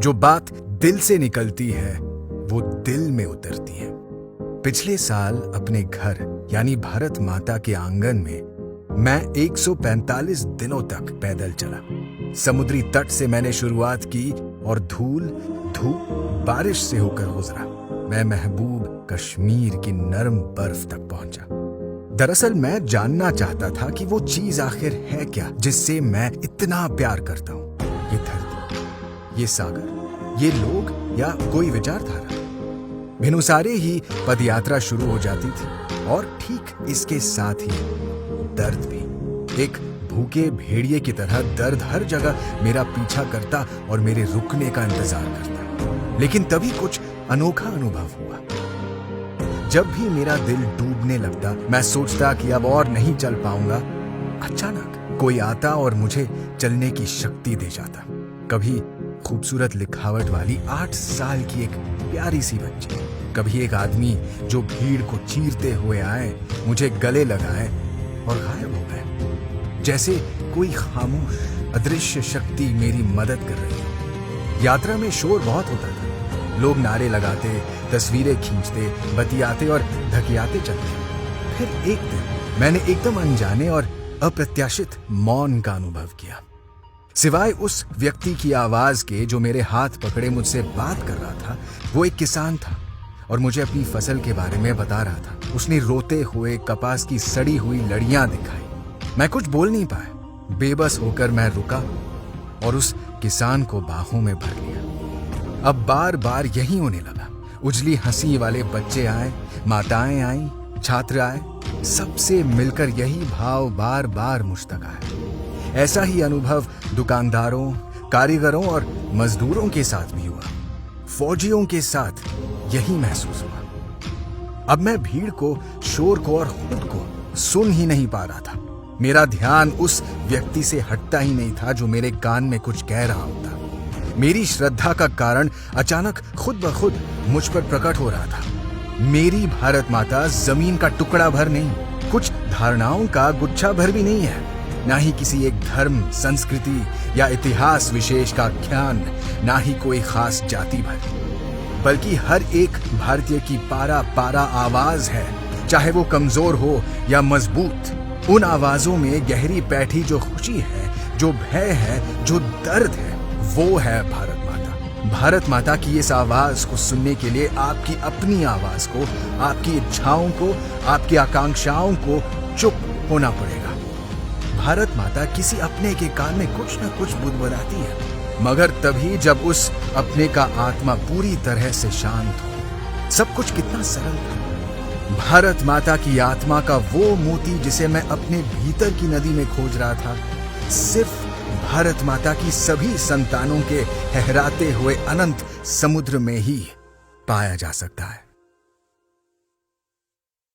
जो बात दिल से निकलती है वो दिल में उतरती है। पिछले साल अपने घर यानी भारत माता के आंगन में मैं 145 दिनों तक पैदल चला। समुद्री तट से मैंने शुरुआत की और धूल, धूप, बारिश से होकर गुजरा। मैं महबूब कश्मीर की नरम बर्फ तक पहुंचा। दरअसल मैं जानना चाहता था कि वो चीज आखिर है क्या जिससे मैं इतना प्यार करता हूं। ये धरती, ये सागर, ये लोग या कोई विचारधारा। भिनुसारे ही पदयात्रा शुरू हो जाती थी और ठीक इसके साथ ही दर्द भी। एक भूखे भेड़िए की तरह दर्द हर जगह मेरा पीछा करता और मेरे रुकने का इंतजार करता। लेकिन तभी कुछ अनोखा अनुभव हुआ। जब भी मेरा दिल डूबने लगता, मैं सोचता कि अब और नहीं चल पाऊंगा, अचानक कोई आता और मुझे चलने की शक्ति दे जाता। कभी खूबसूरत लिखावट वाली 8 साल की एक प्यारी सी बच्ची, कभी एक आदमी जो भीड़ को चीरते हुए आए, मुझे गले लगाए और गायब हो गए, जैसे कोई खामोश अदृश्य शक्ति मेरी मदद कर रही हो। यात्रा में शोर बहुत होता था। लोग नारे लगाते, तस्वीरें खींचते, बतियाते और धकियाते चलते। फिर एक दिन मैंने एकदम अनजाने और अप्रत्याशित मौन का अनुभव किया। सिवाय उस व्यक्ति की आवाज के जो मेरे हाथ पकड़े मुझसे बात कर रहा था, वो एक किसान था और मुझे अपनी फसल के बारे में बता रहा था। उसने रोते हुए कपास की सड़ी हुई लड़ियां दिखाई। मैं कुछ बोल नहीं पाया। बेबस होकर मैं रुका और उस किसान को बाहों में भर लिया। अब बार बार यही होने लगा। उजली हंसी वाले बच्चे आए, माताएं आईं, छात्र आए, सबसे मिलकर यही भाव बार बार मुझ तक आया। ऐसा ही अनुभव दुकानदारों, कारीगरों और मजदूरों के साथ भी हुआ। फौजियों के साथ यही महसूस हुआ। अब मैं भीड़ को, शोर को और खुद को सुन ही नहीं पा रहा था। मेरा ध्यान उस व्यक्ति से हटता ही नहीं था जो मेरे कान में कुछ कह रहा होता। मेरी श्रद्धा का कारण अचानक खुद ब खुद मुझ पर प्रकट हो रहा था। मेरी भारत माता जमीन का टुकड़ा भर नहीं, कुछ धारणाओं का गुच्छा भर भी नहीं है, ना ही किसी एक धर्म, संस्कृति या इतिहास विशेष का आख्यान, ना ही कोई खास जाति भर, बल्कि हर एक भारतीय की पारा पारा आवाज है, चाहे वो कमजोर हो या मजबूत। उन आवाजों में गहरी बैठी जो खुशी है, जो भय है, जो दर्द है, वो है भारत माता। भारत माता की इस आवाज को सुनने के लिए आपकी अपनी आवाज को, आपकी इच्छाओं को, आपकी आकांक्षाओं को चुप होना पड़ेगा। भारत माता किसी अपने के कान में कुछ न कुछ बुदबुदाती है, मगर तभी जब उस अपने का आत्मा पूरी तरह से शांत हो। सब कुछ कितना सरल था। भारत माता की आत्मा का वो मोती जिसे मैं अपने भीतर की नदी में खोज रहा था, सिर्फ भारत माता की सभी संतानों के लहराते हुए अनंत समुद्र में ही पाया जा सकता है।